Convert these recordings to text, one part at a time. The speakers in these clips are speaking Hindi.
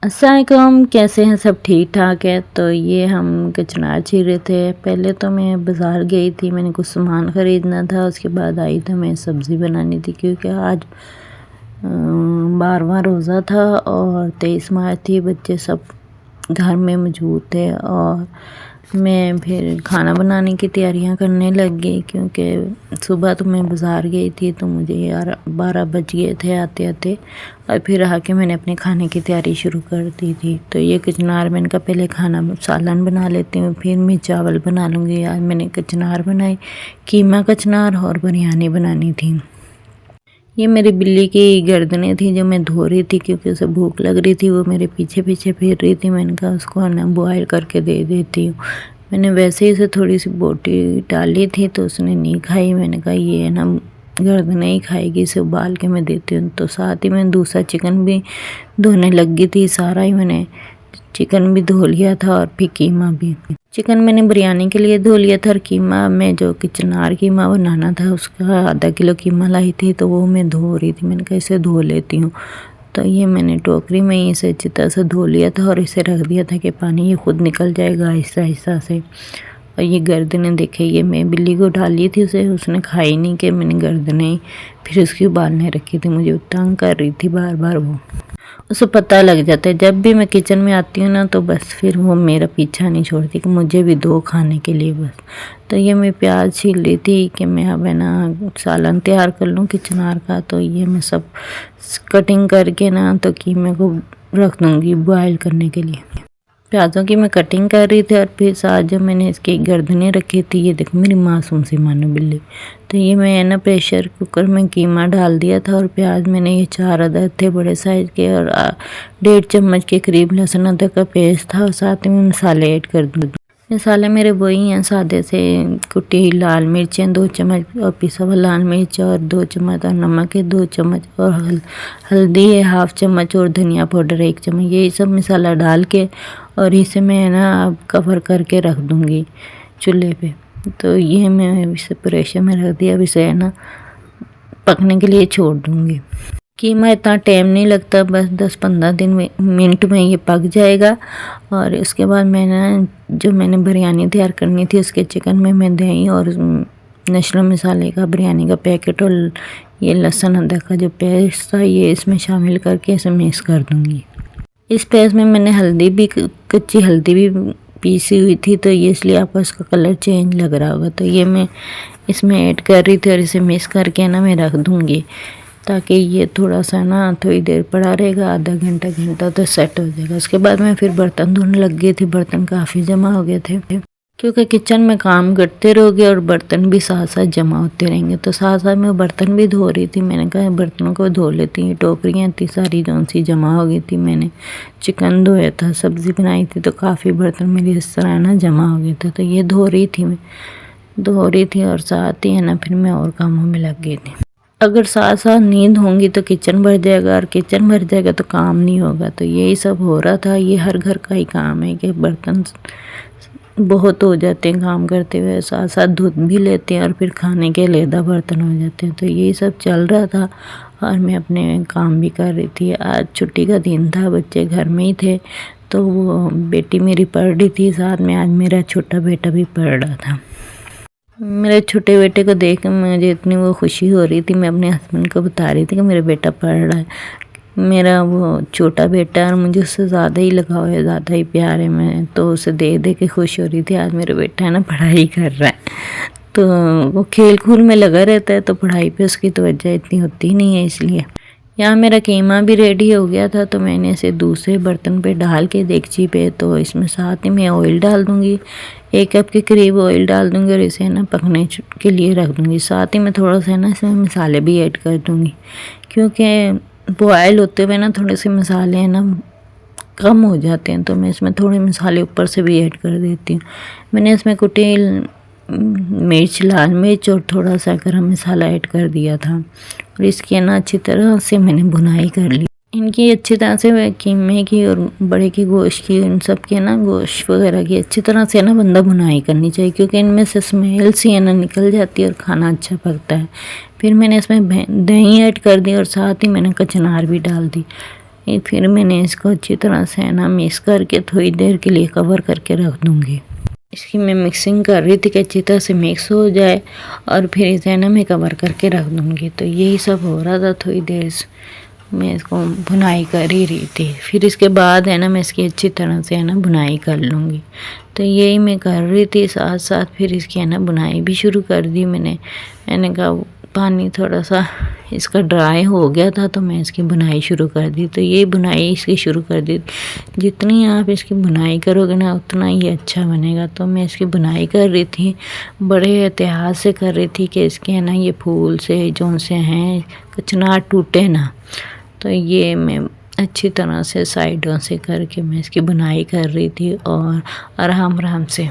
अस्सलाम वालेकुम, कैसे हैं सब? ठीक ठाक है। तो ये हम कचनार चीर रहे थे। पहले तो मैं बाज़ार गई थी, मैंने कुछ सामान ख़रीदना था। उसके बाद आई तो मैं सब्ज़ी बनानी थी क्योंकि आज 12वां रोज़ा था और 23 मार्च थी। बच्चे सब घर में मौजूद थे और मैं फिर खाना बनाने की तैयारियां करने लग गई क्योंकि सुबह तो मैं बाज़ार गई थी तो मुझे यार 12 बज गए थे आते आते। और फिर आके मैंने अपने खाने की तैयारी शुरू कर दी थी। तो ये कचनार मैंने कहा पहले खाना सालन बना लेती हूँ, फिर मैं चावल बना लूँगी। आज मैंने कचनार बनाई, कीमा कचनार और बिरयानी बनानी थी। ये मेरी बिल्ली की गर्दनें थी जो मैं धो रही थी क्योंकि उसे भूख लग रही थी। वो मेरे पीछे पीछे फिर रही थी। मैंने कहा उसको ना बॉयल करके दे देती हूँ। मैंने वैसे ही उसे थोड़ी सी बोटी डाली थी तो उसने नहीं खाई। मैंने कहा ये है ना गर्दनें ही खाएगी, इसे उबाल के मैं देती हूँ। तो साथ ही मैंने दूसरा चिकन भी धोने लगी थी। सारा ही मैंने चिकन भी धो लिया था और फिर कीमा भी। चिकन मैंने बिरयानी के लिए धो लिया था और कीमा मैं जो कचनार कीमा बनाना था उसका आधा किलो कीमा लाई थी तो वो मैं धो रही थी। मैंने कहा इसे धो लेती हूँ। तो ये मैंने टोकरी में ही इसे अच्छी तरह से धो लिया था और इसे रख दिया था कि पानी ये खुद निकल जाएगा आहिस्ता आहिस्ता से। और ये गर्दनें देखे, ये मैं बिल्ली को डाली थी उसे, उसने खाई नहीं कि मैंने गर्दनें फिर उसकी उबालने रखी थी। मुझे तंग कर रही थी बार बार वो। उसे पता लग जाता है जब भी मैं किचन में आती हूँ ना तो बस फिर वो मेरा पीछा नहीं छोड़ती कि मुझे भी दो खाने के लिए बस। तो ये मैं प्याज छील रही थी कि मैं अब है ना सालन तैयार कर लूँ कचनार का। तो ये मैं सब कटिंग करके ना तो कीमे को रख दूँगी बॉयल करने के लिए। प्याज़ों की मैं कटिंग कर रही थी और फिर साथ जो मैंने इसकी गर्दनें रखी थी, ये देखो मेरी मासूम सी मानो बिल्ली। तो ये मैं ना प्रेशर कुकर में कीमा डाल दिया था और प्याज मैंने ये 4 अदद थे बड़े साइज़ के और 1.5 चम्मच के करीब लहसुन अदरक का पेस्ट था और साथ में मसाले ऐड कर दूँ। मसाले मेरे वही हैं सादे से, कुटी लाल मिर्चें 2 चम्मच और पिसा हुआ लाल मिर्च और 2 चम्मच और नमक है 2 चम्मच और हल्दी है 1/2 चम्मच और धनिया पाउडर 1 चम्मच। यही सब मसाला डाल के और इसे मैं ना अब कवर करके रख दूँगी चूल्हे पे। तो ये मैं इसे प्रेशर में रख दिया। अब इसे है ना पकने के लिए छोड़ दूँगी। कीमा इतना टाइम नहीं लगता, बस 10-15 मिनट में ये पक जाएगा। और उसके बाद मैंने बिरयानी तैयार करनी थी उसके चिकन में मैं दही और नेशनल मसाले का बिरयानी का पैकेट और ये लहसुन अदरक का जो पेस्ट था ये इसमें शामिल करके इसे मिक्स कर दूँगी। इस पेस्ट में मैंने हल्दी भी, कच्ची हल्दी भी पीसी हुई थी तो ये इसलिए आपको इसका कलर चेंज लग रहा होगा। तो ये मैं इसमें ऐड कर रही थी और इसे मिक्स करके ना मैं रख दूँगी ताकि ये थोड़ा सा ना थोड़ी देर पड़ा रहेगा, आधा घंटा तो सेट हो जाएगा। उसके बाद मैं फिर बर्तन धोने लग गई थी। बर्तन काफ़ी जमा हो गए थे क्योंकि किचन में काम करते रहोगे और बर्तन भी साथ साथ जमा होते रहेंगे। तो साथ साथ मैं बर्तन भी धो रही थी। मैंने कहा बर्तनों को धो लेती हूँ। टोकरियाँ थी सारी जौन सी जमा हो गई थी। मैंने चिकन धोया था, सब्ज़ी बनाई थी तो काफ़ी बर्तन मेरी इस तरह ना जमा हो गए थे। तो ये धो रही थी और साथ ही है ना फिर मैं और कामों में लग गई थी। अगर साथ साथ नींद होंगी तो किचन भर जाएगा और किचन भर जाएगा तो काम नहीं होगा। तो यही सब हो रहा था। ये हर घर का ही काम है कि बर्तन बहुत हो जाते हैं काम करते हुए, साथ साथ धुल भी लेते हैं और फिर खाने के लेदा बर्तन हो जाते हैं। तो यही सब चल रहा था और मैं अपने काम भी कर रही थी। आज छुट्टी का दिन था, बच्चे घर में ही थे तो वो बेटी मेरी पढ़ रही थी, साथ में आज मेरा छोटा बेटा भी पढ़ रहा था। मेरे छोटे बेटे को देख कर मुझे इतनी वो खुशी हो रही थी। मैं अपने हस्बैंड को बता रही थी कि मेरा बेटा पढ़ रहा है। मेरा वो छोटा बेटा और मुझे उससे ज़्यादा ही लगाव है, ज़्यादा ही प्यार है। मैं तो उसे देख देख के खुश हो रही थी। आज मेरा बेटा है ना पढ़ाई कर रहा है तो वो खेल कूद में लगा रहता है तो पढ़ाई पे उसकी तवज्जो इतनी होती नहीं है। इसलिए यहाँ मेरा कीमा भी रेडी हो गया था तो मैंने इसे दूसरे बर्तन पे डाल के देगची पे, तो इसमें साथ ही मैं ऑयल डाल दूँगी। 1 कप के करीब ऑयल डाल दूँगी और इसे ना पकने के लिए रख दूँगी। साथ ही मैं थोड़ा सा ना इसमें मसाले भी ऐड कर दूँगी क्योंकि बॉयल होते हुए ना थोड़े से मसाले हैं ना कम हो जाते हैं तो मैं इसमें थोड़े मसाले ऊपर से भी ऐड कर देती हूँ। मैंने इसमें कुटी मिर्च, लाल मिर्च और थोड़ा सा गरम मसाला ऐड कर दिया था और इसकी ना अच्छी तरह से मैंने भुनाई कर ली। इनकी अच्छी तरह से कीमे की और बड़े की गोश्त की, इन सब के ना गोश्त वगैरह की अच्छी तरह से ना बंदा भुनाई करनी चाहिए क्योंकि इनमें से स्मेल सी है ना निकल जाती है और खाना अच्छा पकता है। फिर मैंने इसमें दही ऐड कर दी और साथ ही मैंने कचनार भी डाल दी। फिर मैंने इसको अच्छी तरह से है ना मिक्स करके थोड़ी देर के लिए कवर करके रख दूँगी। इसकी मैं मिक्सिंग कर रही थी कि अच्छी तरह से मिक्स हो जाए और फिर इसे ना मैं कवर करके रख दूँगी। तो यही सब हो रहा था, थोड़ी देर मैं इसको भुनाई कर ही रही थी। फिर इसके बाद है ना मैं इसकी अच्छी तरह से है ना भुनाई कर लूँगी। तो यही मैं कर रही थी, साथ साथ फिर इसकी है ना भुनाई भी शुरू कर दी मैंने कहा पानी थोड़ा सा इसका ड्राई हो गया था तो मैं इसकी बुनाई शुरू कर दी। तो ये बुनाई इसकी शुरू कर दी। जितनी आप इसकी बुनाई करोगे ना उतना ही अच्छा बनेगा। तो मैं इसकी बुनाई कर रही थी, बड़े एहतियात से कर रही थी कि इसके है ना ये फूल से जो से हैं कचनार टूटे ना। तो ये मैं अच्छी तरह से साइडों से करके मैं इसकी बुनाई कर रही थी और आराम आराम से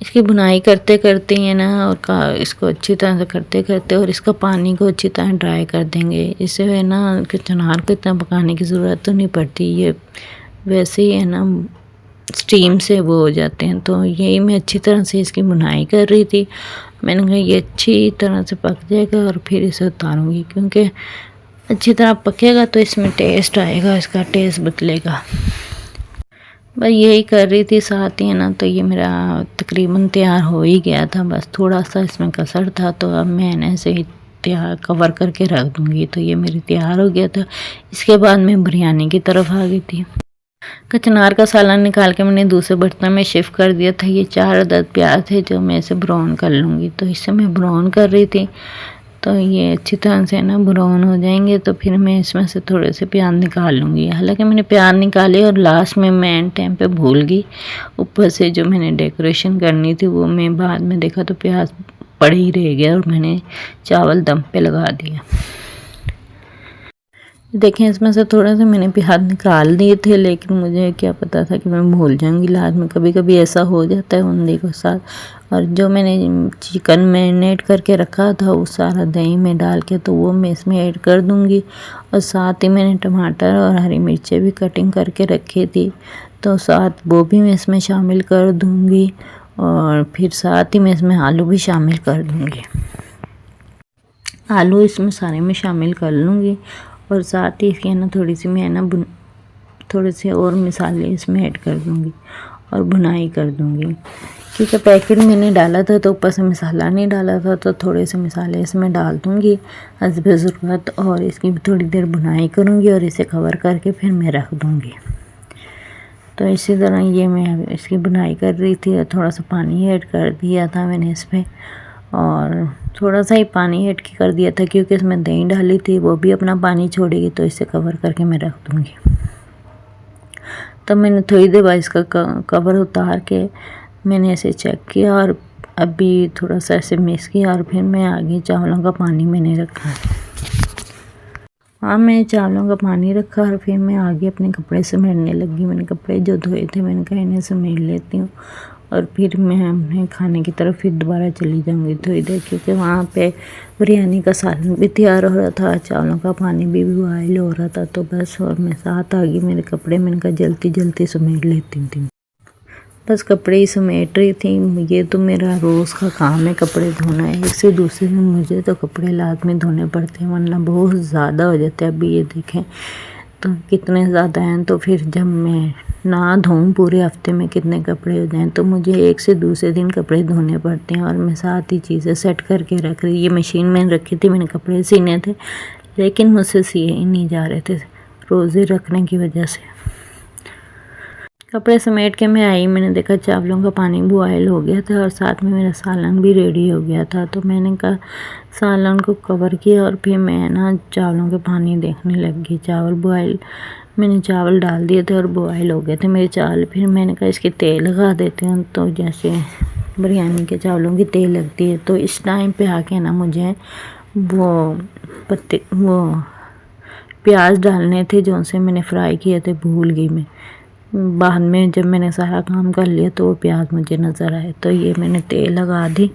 इसकी बुनाई करते करते है ना और इसको अच्छी तरह से करते करते और इसका पानी को अच्छी तरह ड्राई कर देंगे। इससे है ना चनार को इतना पकाने की ज़रूरत तो नहीं पड़ती, ये वैसे ही है ना स्टीम से वो हो जाते हैं। तो यही मैं अच्छी तरह से इसकी बुनाई कर रही थी। मैंने कहा ये अच्छी तरह से पक जाएगा और फिर इसे उतारूँगी, क्योंकि अच्छी तरह पकेगा तो इसमें टेस्ट आएगा, इसका टेस्ट बदलेगा। बस यही कर रही थी साथ ही है ना। तो ये मेरा तकरीबन तैयार हो ही गया था, बस थोड़ा सा इसमें कसर था। तो अब मैं ना इसे तैयार कवर करके रख दूँगी। तो ये मेरी तैयार हो गया था। इसके बाद मैं बिरयानी की तरफ आ गई थी। कचनार का सालन निकाल के मैंने दूसरे बर्तन में शिफ्ट कर दिया था। ये 4 अदद प्याज थे जो मैं इसे ब्राउन कर लूँगी। तो इसे मैं ब्राउन कर रही थी। तो ये अच्छी तरह से ना ब्राउन हो जाएंगे तो फिर मैं इसमें से थोड़े से प्याज निकाल लूँगी। हालांकि मैंने प्याज निकाले और लास्ट में मैं एंड टाइम पे भूल गई, ऊपर से जो मैंने डेकोरेशन करनी थी वो मैं बाद में देखा तो प्याज पड़ ही रह गया और मैंने चावल दम पे लगा दिया। देखें इसमें से थोड़ा सा मैंने प्याज निकाल दिए थे, लेकिन मुझे क्या पता था कि मैं भूल जाऊंगी लास्ट में। कभी कभी ऐसा हो जाता है उंदी के साथ। और जो मैंने चिकन मैरिनेट करके रखा था वो सारा दही में डाल के तो वो मैं इसमें ऐड कर दूंगी। और साथ ही मैंने टमाटर और हरी मिर्चें भी कटिंग करके रखी थी, तो साथ वो भी मैं इसमें शामिल कर दूंगी। और फिर साथ ही मैं इसमें आलू भी शामिल कर दूंगी। आलू इसमें सारे में शामिल कर लूँगी और साथ ही इसके ना थोड़ी सी मैं ना थोड़े से और मसाले इसमें ऐड कर दूँगी और भुनाई कर दूँगी। क्योंकि पैकेट मैंने डाला था तो ऊपर से मसाला नहीं डाला था, तो थोड़े से मसाले इसमें डाल दूँगी हस्ब ज़रूरत। और इसकी भी थोड़ी देर भुनाई करूँगी और इसे कवर करके फिर मैं रख दूँगी। तो इसी तरह ये मैं इसकी भुनाई कर रही थी और थोड़ा सा पानी ऐड कर दिया था मैंने इसमें, और थोड़ा सा ही पानी ऐड कर दिया था क्योंकि इसमें दही डाली थी, वो भी अपना पानी छोड़ेगी। तो इसे कवर करके मैं रख दूँगी। तो मैंने थोड़ी देर बाद इसका कवर उतार के मैंने इसे चेक किया और अभी थोड़ा सा ऐसे मिक्स किया और फिर मैं आगे चावलों का पानी मैंने रखा। हाँ, मैं चावलों का पानी रखा और फिर मैं आगे अपने कपड़े समेटने लगी। मैंने कपड़े जो धोए थे मैंने कहा इन्हें समेट लेती हूँ और फिर मैं अपने खाने की तरफ फिर दोबारा चली जाऊँगी थोड़ी देर, क्योंकि वहाँ पे बिरयानी का सालन भी तैयार हो रहा था, चावलों का पानी भी बॉयल हो रहा था। तो बस और मैं साथ आ गई मेरे कपड़े, मैंने कहा जल्दी जल्दी समेट लेती थी। बस कपड़े ही समेट रही थी। ये तो मेरा रोज़ का काम है कपड़े धोना है। एक से दूसरे दिन मुझे तो कपड़े लाजमी धोने पड़ते हैं, वरना बहुत ज़्यादा हो जाते हैं। अभी ये देखें तो कितने ज़्यादा हैं। तो फिर जब मैं ना धोऊं पूरे हफ्ते में कितने कपड़े हो जाएं, तो मुझे एक से दूसरे दिन कपड़े धोने पड़ते हैं। और मैं साथ ही चीज़ें सेट करके रख रही। ये मशीन मैंने रखी थी, मैंने कपड़े सीने थे, लेकिन मुझसे सिए ही नहीं जा रहे थे रोज़े रखने की वजह से। कपड़े समेट के मैं आई, मैंने देखा चावलों का पानी बॉयल हो गया था और साथ में मेरा सालन भी रेडी हो गया था। तो मैंने कहा सालन को कवर किया और फिर मैं ना चावलों के पानी देखने लगी। चावल बॉयल, मैंने चावल डाल दिए थे और बॉयल हो गए थे मेरे चावल। फिर मैंने कहा इसके तेल लगा देते हैं, तो जैसे बिरयानी के चावलों की तेल लगती है। तो इस टाइम पे आके ना मुझे वो प्याज डालने थे जो से मैंने फ्राई किए थे, भूल गई मैं। बाद में जब मैंने सारा काम कर लिया तो वो प्याज मुझे नज़र आए। तो ये मैंने तेल लगा दी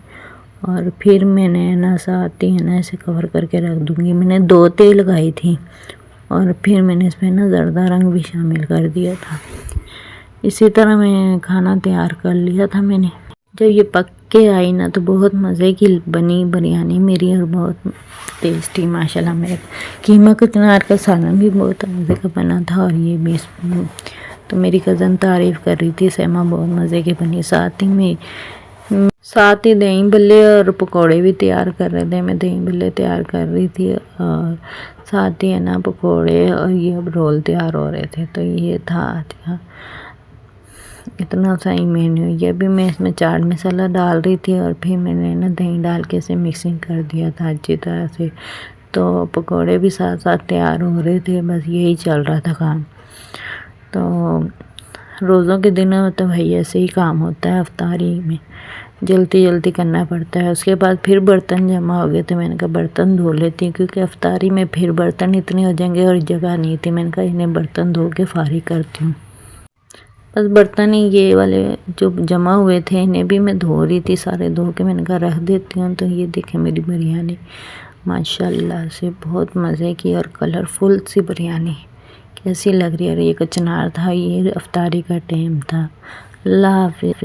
और फिर मैंने ना साथ ही ना इसे कवर करके रख दूँगी। मैंने 2 तेल लगाई थी और फिर मैंने इसमें ना ज़र्दा रंग भी शामिल कर दिया था। इसी तरह मैं खाना तैयार कर लिया था मैंने। जब ये पक के आई ना तो बहुत मज़े की बनी बिरयानी मेरी, और बहुत टेस्टी माशाल्लाह। मेरे कीमा कतनार का सालन भी बहुत मज़े का बना था, और ये भी तो मेरी कज़न तारीफ़ कर रही थी सहमा बहुत मज़े की बनी। साथ ही दही भल्ले और पकोड़े भी तैयार कर रहे थे। मैं दही भल्ले तैयार कर रही थी और साथ ही है ना पकोड़े और ये अब रोल तैयार हो रहे थे। तो ये था आज का इतना सही मेन्यू। ये भी मैं इसमें चाट मसाला डाल रही थी और फिर मैंने ना दही डाल के इसे मिक्सिंग कर दिया था अच्छी तरह से। तो पकोड़े भी साथ साथ तैयार हो रहे थे, बस यही चल रहा था काम। तो रोज़ों के दिनों में तो भाई ऐसे ही काम होता है, अफ्तारी में जल्दी जल्दी करना पड़ता है। उसके बाद फिर बर्तन जमा हो गए थे, मैंने कहा बर्तन धो लेती हूँ क्योंकि अफ्तारी में फिर बर्तन इतने हो जाएंगे और जगह नहीं थी। मैंने कहा इन्हें बर्तन धो के फारिग करती हूँ। बस बर्तन ही ये वाले जो जमा हुए थे इन्हें भी मैं धो रही थी, सारे धो के मैंने कहा रख देती हूँ। तो ये देखें मेरी बिरयानी माशाल्लाह से बहुत मज़े की और कलरफुल सी बिरयानी कैसी लग रही है। और ये कचनार था, ये अफ्तारी का टाइम था। अल्लाह हाफिज़।